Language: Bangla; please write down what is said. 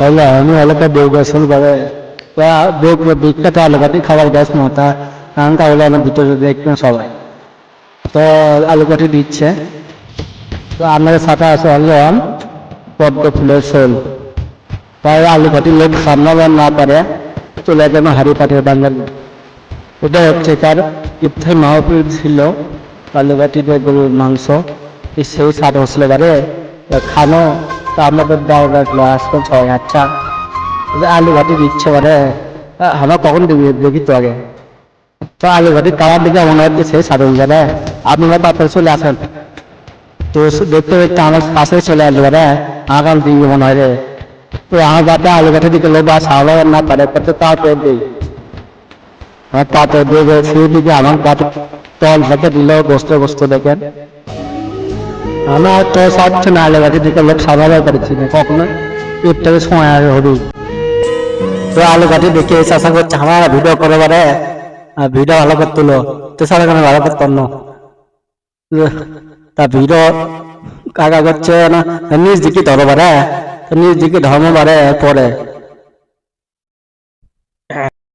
হলো আমি এলাকা বেউ গেছিল করে বেউ বিখ্যাত আলু কাটি খাবার গ্যাস মতা কারণ তাহলে আমার ভিতরে দেখবেন সবাই তো আলু কাটি দিচ্ছে তো আপনাদের সাথে আছে হলো পদ্ম ফুলের শোল তাই আলু কাটি লোক সামলাবার না পারে চলে যাবে হাড়ি পাটির বাঙালি এটা হচ্ছে তার ইফতার মাহফিল ছিল আলু কাটি গরুর মাংস সেই স্বাদ হচ্ছিল বারে খানো তো আপনাদের দাও রাখলো আসবেন সবাই আচ্ছা আলু ভাটি দিচ্ছে মানে আমরা কখন দেখি তো আগে তো আলু ভাটি কালার দিকে মনে হচ্ছে সেই সাধারণ যাবে আপনারা তারপরে চলে আসেন তো দেখতে দেখতে আমার পাশে চলে আসলো রে আগাম দিকে মনে হয় রে তো আমার বাটা আলু ভাটি দিকে লোক বা সামলা না পারে করতে তাড়াতাড়ি দিই আমার তাড়াতাড়ি দিয়ে সেই দিকে আমার বাটা তল ভাতে দিল গোস্ত দেখেন আমার তো সাথে না আলু ভাটি দিকে লোক সামলাতে পারছি না কখনো ইফতারের সময় আর হবি তো আলু কাটি দেখে চাষা করছে আমার ভিডিও করে বারে ভিডিও ভালো করতে তুলো তো সারা কেন ভালো করতাম না তা ভিডিও কাকা করছে না নিজ দিকে ধরো বারে নিজ দিকে ধর্ম বারে পরে